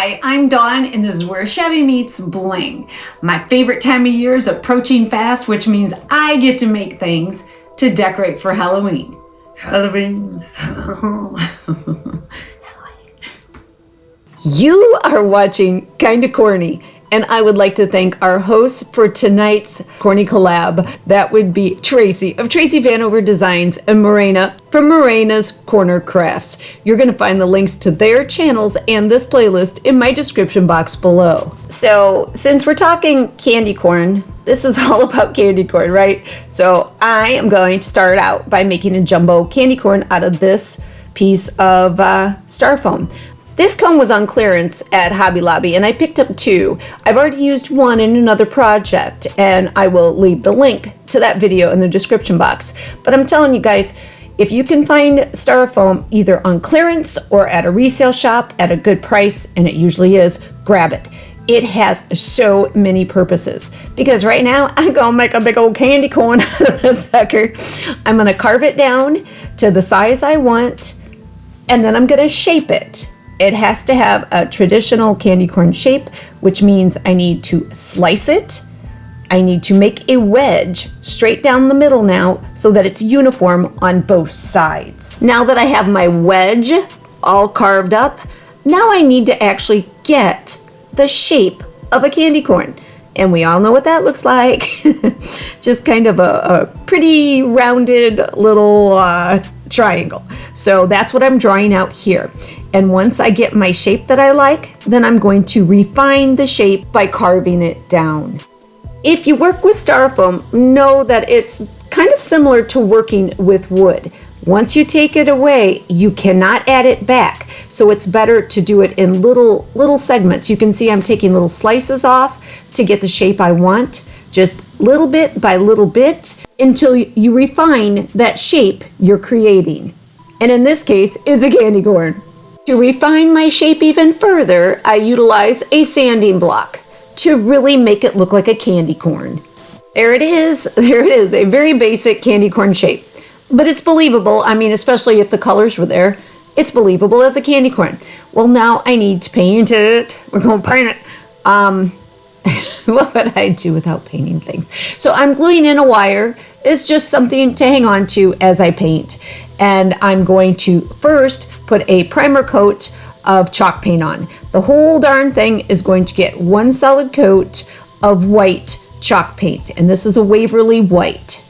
Hi, I'm Dawn, and this is where Shabby meets Bling. My favorite time of year is approaching fast, which means I get to make things to decorate for Halloween. Halloween. You are watching Kinda Corny, and I would like to thank our hosts for tonight's Corny collab. That would be Tracy of Tracy Vanover Designs and Morena from Morena's Corner Crafts. You're going to find the links to their channels and this playlist in my description box below. So since we're talking candy corn, this is all about candy corn, right? So I am going to start out by making a jumbo candy corn out of this piece of styrofoam. This cone was on clearance at Hobby Lobby, and I picked up two. I've already used one in another project, and I will leave the link to that video in the description box. But I'm telling you guys, if you can find styrofoam either on clearance or at a resale shop at a good price, and it usually is, grab it. It has so many purposes. Because right now, I'm gonna make a big old candy corn out of this sucker. I'm gonna carve it down to the size I want, and then I'm gonna shape it. It has to have a traditional candy corn shape, which means I need to slice it. I need to make a wedge straight down the middle now so that it's uniform on both sides. Now that I have my wedge all carved up, now I need to actually get the shape of a candy corn. And we all know what that looks like. Just kind of a pretty rounded little triangle. So that's what I'm drawing out here. And once I get my shape that I like, then I'm going to refine the shape by carving it down. If you work with styrofoam, know that it's kind of similar to working with wood. Once you take it away, you cannot add it back. So it's better to do it in little segments. You can see I'm taking little slices off to get the shape I want, just little bit by little bit until you refine that shape you're creating. And in this case, it's a candy corn. To refine my shape even further, I utilize a sanding block to really make it look like a candy corn. There it is, a very basic candy corn shape. But it's believable, I mean, especially if the colors were there, it's believable as a candy corn. Well, now I need to paint it. We're gonna paint it. What would I do without painting things? So I'm gluing in a wire. It's just something to hang on to as I paint. And I'm going to first put a primer coat of chalk paint on. The whole darn thing is going to get one solid coat of white chalk paint. And this is a Waverly white.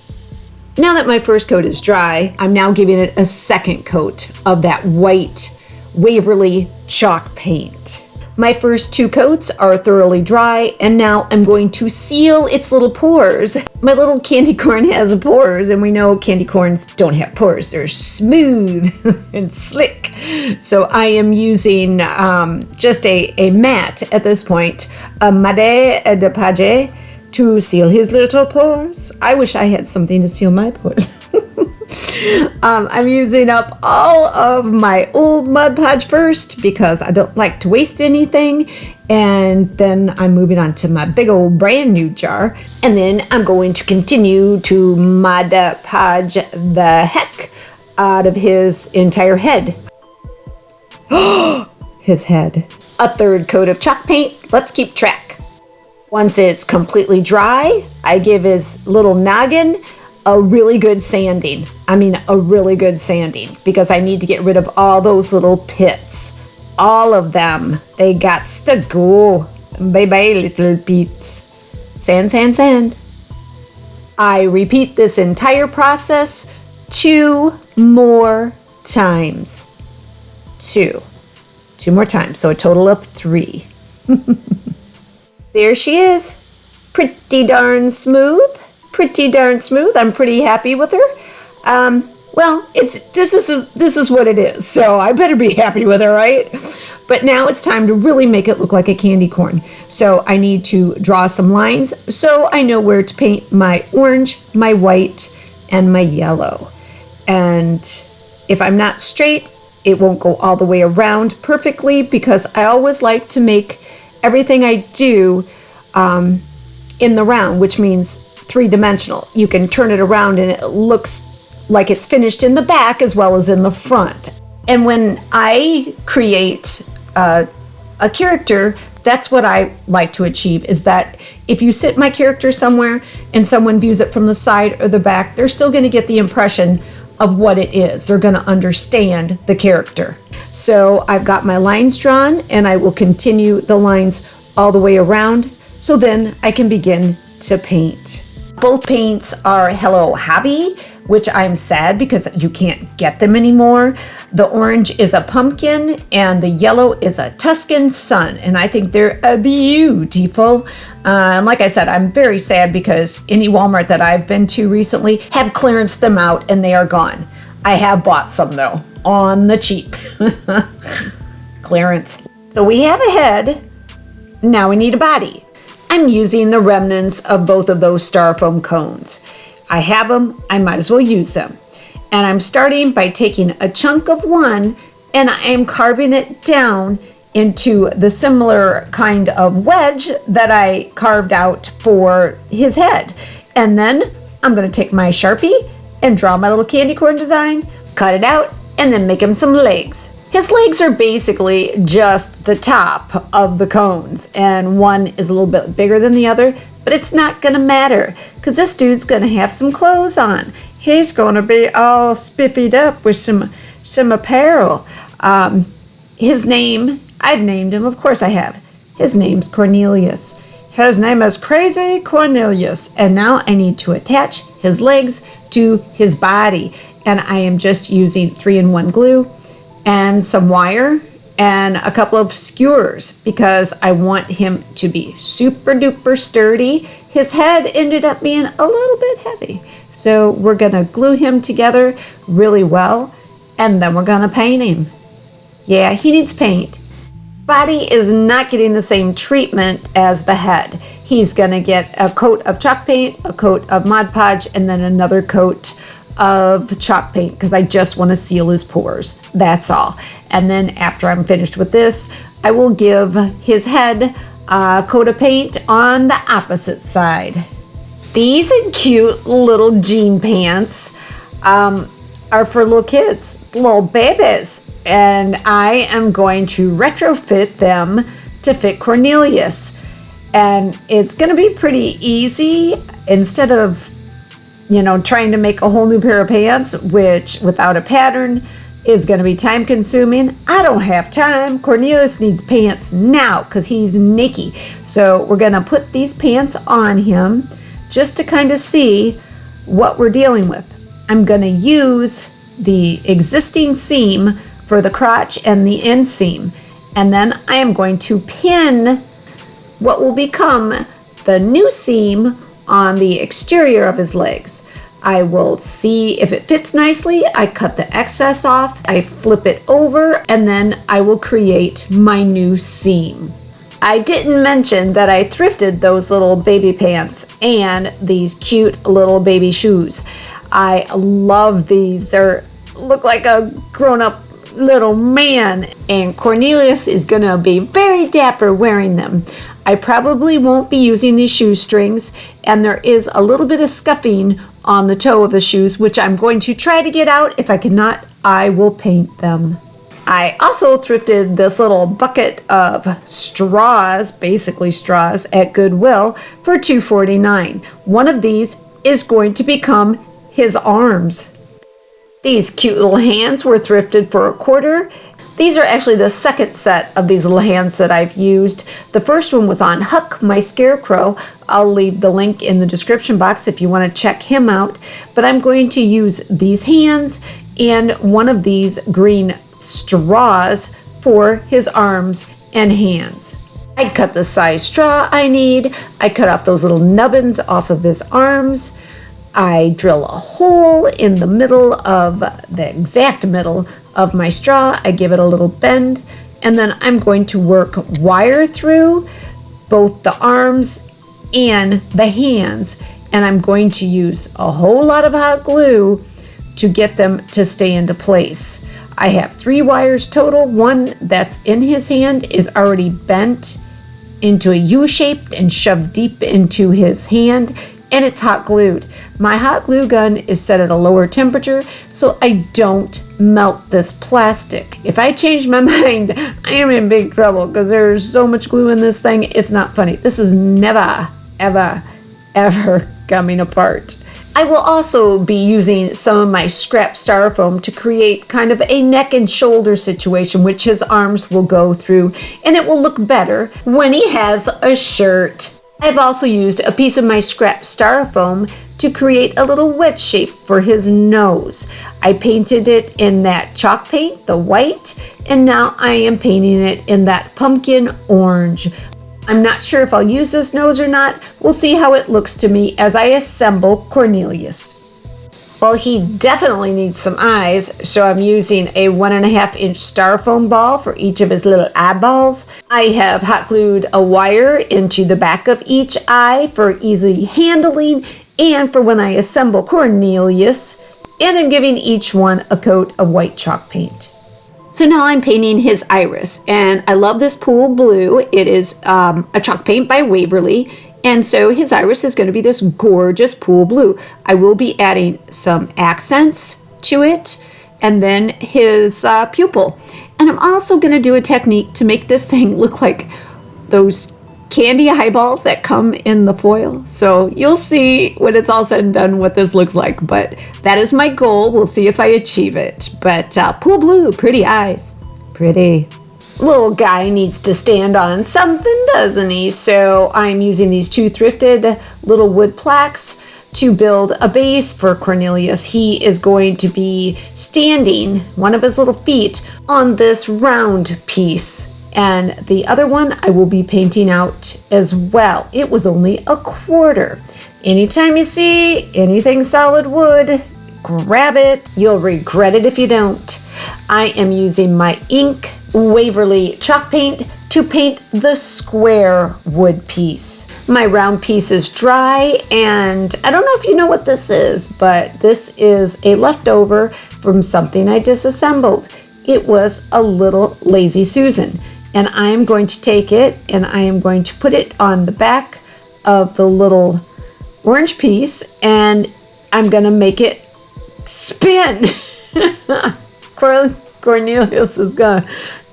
Now that my first coat is dry, I'm now giving it a second coat of that white Waverly chalk paint. My first two coats are thoroughly dry, and now I'm going to seal its little pores. My little candy corn has pores, and we know candy corns don't have pores. They're smooth and slick. So I am using just a mat at this point, a madé de page, to seal his little pores. I wish I had something to seal my pores. I'm using up all of my old Mod Podge first because I don't like to waste anything, and then I'm moving on to my big old brand new jar, and then I'm going to continue to Mod Podge the heck out of his entire head. His head. A third coat of chalk paint. Let's keep track. Once it's completely dry, I give his little noggin a really good sanding. I mean, a really good sanding, because I need to get rid of all those little pits. All of them. They got to go. Bye-bye, little pits. Sand, sand, sand. I repeat this entire process 2 more times. Two more times, so a total of 3. There she is. Pretty darn smooth. I'm pretty happy with her. Well, this is what it is, so I better be happy with her, right? But now it's time to really make it look like a candy corn. So I need to draw some lines so I know where to paint my orange, my white, and my yellow. And if I'm not straight, it won't go all the way around perfectly, because I always like to make everything I do in the round, which means 3-dimensional. You can turn it around and it looks like it's finished in the back as well as in the front. And when I create a character, that's what I like to achieve, is that if you sit my character somewhere and someone views it from the side or the back, they're still going to get the impression of what it is. They're going to understand the character. So I've got my lines drawn, and I will continue the lines all the way around, so then I can begin to paint. Both paints are Hello Hobby, which I'm sad because you can't get them anymore. The orange is a pumpkin and the yellow is a Tuscan sun, and I think they're beautiful. And like I said, I'm very sad because any Walmart that I've been to recently have clearanced them out and they are gone. I have bought some though, on the cheap. Clearance. So we have a head, now we need a body. I'm using the remnants of both of those styrofoam cones. I have them, I might as well use them. And I'm starting by taking a chunk of one and I am carving it down into the similar kind of wedge that I carved out for his head. And then I'm gonna take my Sharpie and draw my little candy corn design, cut it out, and then make him some legs. His legs are basically just the top of the cones, and one is a little bit bigger than the other, but it's not gonna matter because this dude's gonna have some clothes on. He's gonna be all spiffied up with some apparel. His name, I've named him, of course I have. His name's Cornelius. His name is Crazy Cornelius, and now I need to attach his legs to his body, and I am just using 3-in-1 glue and some wire and a couple of skewers because I want him to be super duper sturdy. His head ended up being a little bit heavy, so we're gonna glue him together really well, and then we're gonna paint him. Yeah, he needs paint. Body is not getting the same treatment as the head. He's gonna get a coat of chalk paint, a coat of Mod Podge, and then another coat of chalk paint because I just want to seal his pores. That's all. And then after I'm finished with this, I will give his head a coat of paint on the opposite side. These cute little jean pants are for little kids, little babies, and I am going to retrofit them to fit Cornelius. And it's going to be pretty easy. Instead of trying to make a whole new pair of pants, which without a pattern is going to be time consuming. I don't have time. Cornelius needs pants now because he's naked. So we're going to put these pants on him just to kind of see what we're dealing with. I'm going to use the existing seam for the crotch and the inseam. And then I am going to pin what will become the new seam on the exterior of his legs. I will see if it fits nicely. I cut the excess off, I flip it over, and then I will create my new seam. I didn't mention that I thrifted those little baby pants and these cute little baby shoes. I love these. They look like a grown-up little man, and Cornelius is gonna be very dapper wearing them. I probably won't be using these shoestrings, and there is a little bit of scuffing on the toe of the shoes, which I'm going to try to get out. If I cannot, I will paint them. I also thrifted this little bucket of straws, basically straws, at Goodwill for $2.49. One of these is going to become his arms. These cute little hands were thrifted for $0.25. These are actually the second set of these little hands that I've used. The first one was on Huck, my Scarecrow. I'll leave the link in the description box if you want to check him out. But I'm going to use these hands and one of these green straws for his arms and hands. I cut the size straw I need. I cut off those little nubbins off of his arms. I drill a hole in the middle of the exact middle of my straw. I give it a little bend, and then I'm going to work wire through both the arms and the hands, and I'm going to use a whole lot of hot glue to get them to stay into place. I have 3 wires total. One that's in his hand is already bent into a U shape and shoved deep into his hand. and it's hot glued. My hot glue gun is set at a lower temperature so I don't melt this plastic. If I change my mind, I am in big trouble because there's so much glue in this thing, it's not funny. This is never, ever, ever coming apart. I will also be using some of my scrap styrofoam to create kind of a neck and shoulder situation, which his arms will go through, and it will look better when he has a shirt. I've also used a piece of my scrap styrofoam to create a little wedge shape for his nose. I painted it in that chalk paint, the white, and now I am painting it in that pumpkin orange. I'm not sure if I'll use this nose or not. We'll see how it looks to me as I assemble Cornelius. Well, he definitely needs some eyes, so I'm using a 1.5-inch styrofoam ball for each of his little eyeballs. I have hot glued a wire into the back of each eye for easy handling and for when I assemble Cornelius, and I'm giving each one a coat of white chalk paint. So now I'm painting his iris, and I love this pool blue. It is a chalk paint by Waverly, and so his iris is going to be this gorgeous pool blue. I will be adding some accents to it, and then his pupil. And I'm also going to do a technique to make this thing look like those candy eyeballs that come in the foil. So you'll see when it's all said and done what this looks like, but that is my goal. We'll see if I achieve it. But pool blue, pretty eyes, pretty. Little guy needs to stand on something, doesn't he? So I'm using these 2 thrifted little wood plaques to build a base for Cornelius. He is going to be standing, one of his little feet, on this round piece. And the other one I will be painting out as well. It was only a quarter. Anytime you see anything solid wood, grab it. You'll regret it if you don't. I am using my ink Waverly chalk paint to paint the square wood piece. My round piece is dry, and I don't know if you know what this is, but this is a leftover from something I disassembled. It was a little Lazy Susan. And I am going to take it and I am going to put it on the back of the little orange piece, and I'm going to make it spin. Cornelius is gonna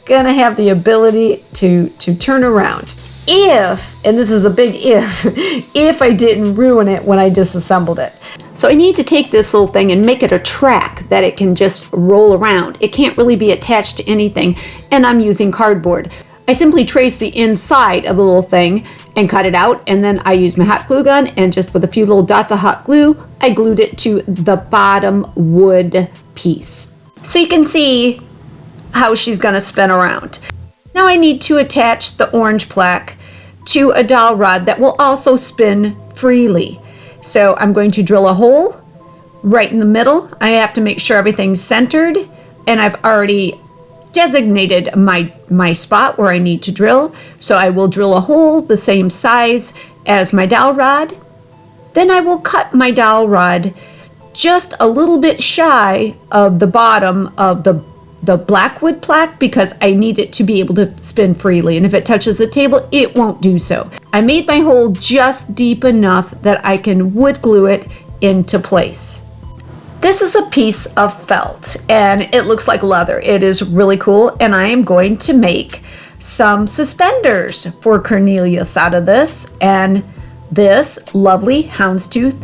have the ability to turn around. If, and this is a big if I didn't ruin it when I disassembled it. So I need to take this little thing and make it a track that it can just roll around. It can't really be attached to anything, and I'm using cardboard. I simply trace the inside of the little thing and cut it out, and then I use my hot glue gun, and just with a few little dots of hot glue, I glued it to the bottom wood piece. So you can see how she's gonna spin around. Now I need to attach the orange plaque to a dowel rod that will also spin freely. So I'm going to drill a hole right in the middle. I have to make sure everything's centered, and I've already designated my spot where I need to drill. So I will drill a hole the same size as my dowel rod. Then I will cut my dowel rod just a little bit shy of the bottom of the black wood plaque because I need it to be able to spin freely, and if it touches the table, it won't do so. I made my hole just deep enough that I can wood glue it into place. This is a piece of felt, and it looks like leather. It is really cool, and I am going to make some suspenders for Cornelius out of this, and this lovely houndstooth,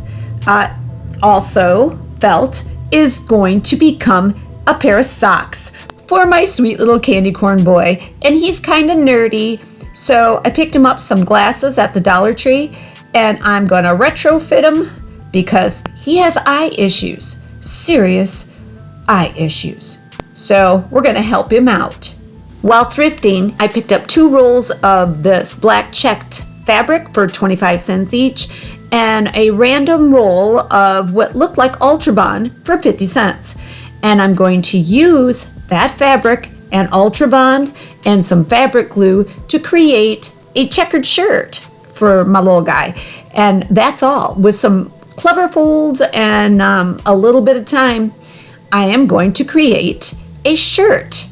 also felt, is going to become a pair of socks for my sweet little candy corn boy. And he's kind of nerdy, so I picked him up some glasses at the Dollar Tree, and I'm gonna retrofit him because he has eye issues, serious eye issues. So we're gonna help him out. While thrifting, I picked up 2 rolls of this black checked fabric for 25 cents each, and a random roll of what looked like Ultra Bond for 50 cents. And I'm going to use that fabric and Ultra Bond and some fabric glue to create a checkered shirt for my little guy. And that's all. With some clever folds and a little bit of time, I am going to create a shirt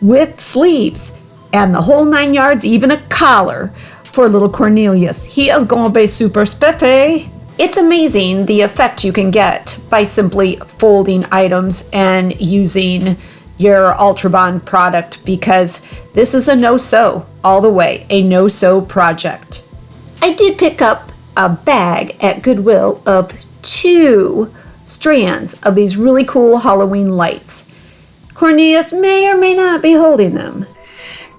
with sleeves and the whole 9 yards, even a collar for little Cornelius. He is going to be super spiffy. It's amazing the effect you can get by simply folding items and using your Ultra Bond product, because this is a no-sew all the way, a no-sew project. I did pick up a bag at Goodwill of 2 strands of these really cool Halloween lights. Cornelius may or may not be holding them.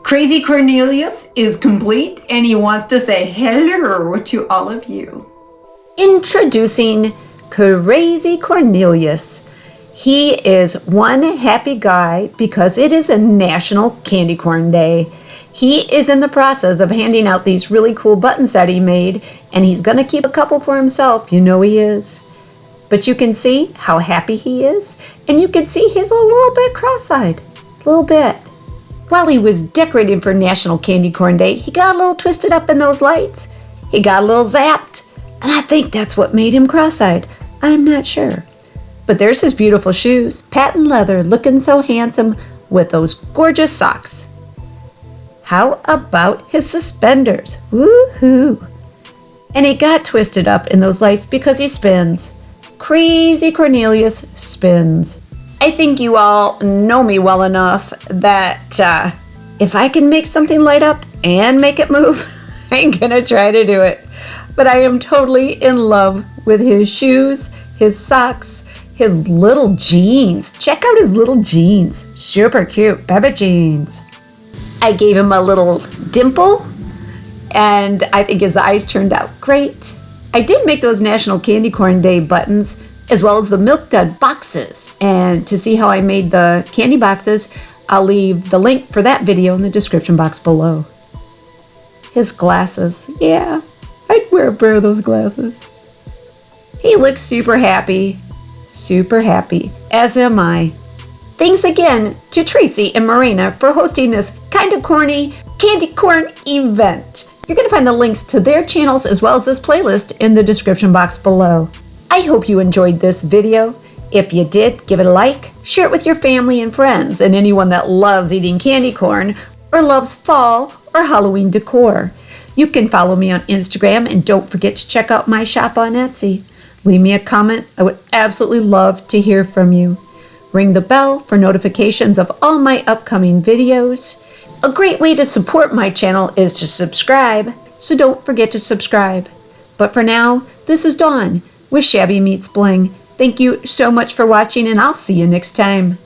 Crazy Cornelius is complete and he wants to say hello to all of you. Introducing Crazy Cornelius. He is one happy guy because it is a National Candy Corn Day. He is in the process of handing out these really cool buttons that he made, and he's going to keep a couple for himself. You know he is. But you can see how happy he is, and you can see he's a little bit cross-eyed. A little bit. While he was decorating for National Candy Corn Day, he got a little twisted up in those lights. He got a little zapped. And I think that's what made him cross-eyed. I'm not sure. But there's his beautiful shoes, patent leather, looking so handsome with those gorgeous socks. How about his suspenders? Woohoo! And he got twisted up in those lights because he spins. Crazy Cornelius spins. I think you all know me well enough that if I can make something light up and make it move, I'm gonna try to do it. But I am totally in love with his shoes, his socks, his little jeans. Check out his little jeans. Super cute baby jeans. I gave him a little dimple, and I think his eyes turned out great. I did make those National Candy Corn Day buttons, as well as the Milk Dud boxes. And to see how I made the candy boxes, I'll leave the link for that video in the description box below. His glasses, yeah. I'd wear a pair of those glasses. He looks super happy, as am I. Thanks again to Tracy and Marina for hosting this kind of corny candy corn event. You're going to find the links to their channels as well as this playlist in the description box below. I hope you enjoyed this video. If you did, give it a like, share it with your family and friends, and anyone that loves eating candy corn or loves fall or Halloween decor. You can follow me on Instagram, and don't forget to check out my shop on Etsy. Leave me a comment. I would absolutely love to hear from you. Ring the bell for notifications of all my upcoming videos. A great way to support my channel is to subscribe, so don't forget to subscribe. But for now, this is Dawn with Shabby Meets Bling. Thank you so much for watching, and I'll see you next time.